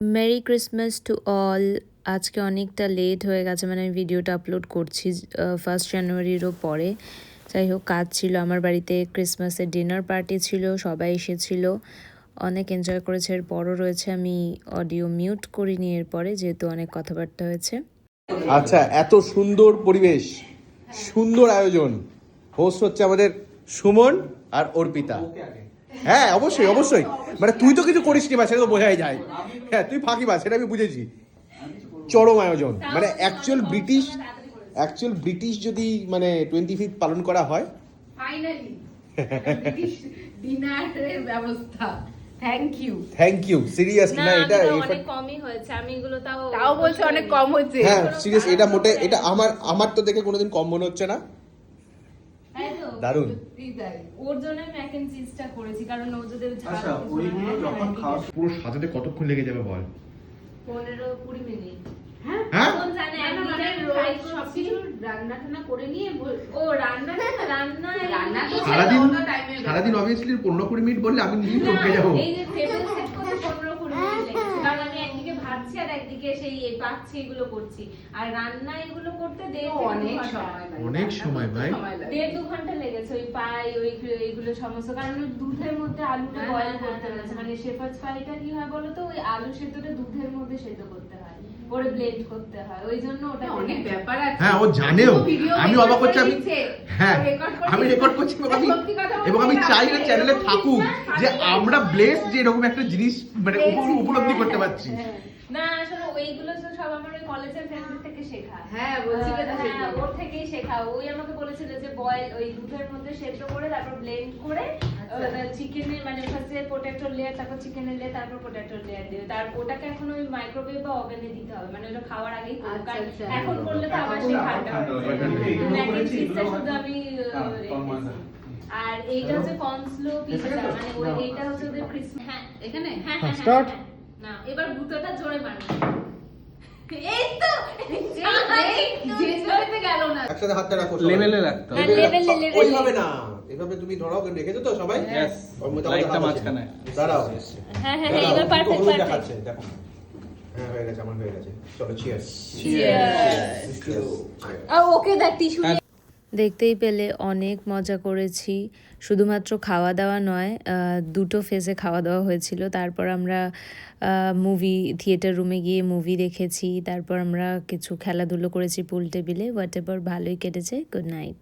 Merry Christmas to all. আজকে অনেকটা late হয়ে গেছে, মানে আমি ভিডিওটা আপলোড করছি 1 জানুয়ারিরও পরে। যাই হোক, কাজ ছিল আমার বাড়িতে, ক্রিসমাসের ডিনার পার্টি ছিল, সবাই এসেছিল, অনেক এনজয় করেছে। এরপরও রয়েছে, আমি অডিও মিউট করিনি এরপরে, যেহেতু অনেক কথাবার্তা হয়েছে। আচ্ছা, এত সুন্দর পরিবেশ, সুন্দর আয়োজন, হোস্ট হচ্ছে আমাদের সুমন আর অর্পিতা। হ্যাঁ, অবশ্যই অবশ্যই, মানে তুই তো কিছু করিস নি বা, সেটা তো বোঝাই যায়। হ্যাঁ, তুই ফাঁকি বা, সেটা আমি বুঝেছি। চরম আয়োজন, মানে অ্যাকচুয়াল ব্রিটিশ যদি মানে 25th পালন করা হয়। ফাইনালি ব্রিটিশ ডিনারের ব্যবস্থা। Thank you seriously. না, এটা অনেক কমই হয়েছে, আমি এগুলো তাও বলছো অনেক কম হচ্ছে। হ্যাঁ সিরিয়াস, এটা মোটে, এটা আমার তো দেখে কোনোদিন কম মনে হচ্ছে না। দারুণ। ওর জন্য ম্যাক এন্ড চিজটা করেছি, কারণ ও যদি আচ্ছা, ওইগুলো যখন খাওয়া পুরো সাজাতে কতক্ষণ লেগে যাবে বল? 15-20 মিনিট। হ্যাঁ, কোন জানে মানে ট্রাই সবকিছু রান্না টান্না করে নিয়ে ও রান্না তো সারাদিন অবভিয়াসলি 15-20 মিনিট বললে আমি নিজেই চমকে যাবো। এই যে টেবিল সেট করতে 15-20 মিনিট লেগেছে, কারণ আমি একদিকে ভাজছি আর একদিকে সেই পাচ্ছি, এগুলো করছি। আর রান্না এগুলো করতে অনেক সময় ভাই, 1.5-2 ঘন্টা লেগেছে। ওই পাই এইগুলো সমস্ত, কারণ ওই দুধের মধ্যে আলুটা বয়েল করতে হয়েছে। মানে শেফার্ডস পাইটা কি হয় বলো তো, ওই আলু সেদ্ধটা দুধের মধ্যে সেদ্ধ করতে হয়, পরে ব্লেন্ড করতে হয়, ওই জন্য ওটা অনেক ব্যাপার আছে। হ্যাঁ ও জানেও, আমি অবাক হচ্ছি। আমি রেকর্ড করছি এবং আমি চাই না চ্যানেলে থাকুক, যে আমরা ব্লেস যে এরকম একটা জিনিস মানে উপলব্ধি করতে পারছি। না আসলে ওইগুলো তো সব আমার ওই কলেজের ফ্রেন্ডদের থেকে শেখা। হ্যাঁ বলছি কেন হ্যাঁ, ওর থেকেই শেখা। ওই আমাকে বলেছিল যে বয়েল ওই দুধের মধ্যে সেদ্ধ করে তারপর ব্লেন্ড করে চিকেনের, মানে ফার্স্টে পটেটো লেয়ার, তারপর চিকেনের লেয়ার, তারপর পটেটো লেয়ার দিও। তারপর ওটাকে এখন ওই মাইক্রোওয়েভ বা ওভেনে দিতে হবে, মানে ওটা খাওয়ার আগেই করব। কারণ এখন করলে তো আবার সেই ঠান্ডা হয়ে যাবে। ম্যাগি চিজটা শুধু আমি রেখেছি। আর এইটা হচ্ছে কর্নস্লো পিৎজা, মানে ওই এইটা হচ্ছে ওদের ক্রিসমাস। হ্যাঁ এখানে, হ্যাঁ স্টার্ট। না এবার ভূতটা জোরে মারো। এই তো যে জোরেতে গেল না। একসাথে হাতটা রাখো, লেভেলে রাখতে হবে। লেভেলে ওইভাবে না, এভাবে তুমি ধরাও, রেখেছো তো সবাই? Yes, ওর মধ্যে লাইটটা আমাদের হাত আছে। মাঝখানে। দাঁড়াও। হ্যাঁ দাঁড়াও, এবার দুটো হলুদ পারফেক্ট দেখাচ্ছে, দেখো। হ্যাঁ হয়ে গেছে, আমার হয়ে গেছে। চলো চিয়ার্স। Okay that tissue. দেখতেই পেলে অনেক মজা করেছি, শুধুমাত্র খাওয়া দাওয়া নয়, দুটো ফেজে খাওয়া দাওয়া হয়েছিল। তারপর আমরা থিয়েটার রুমে গিয়ে মুভি দেখেছি, তারপর আমরা কিছু খেলাধুলো করেছি পুল টেবিলে। হোয়াট এভার, ভালোই কেটেছে। Good night.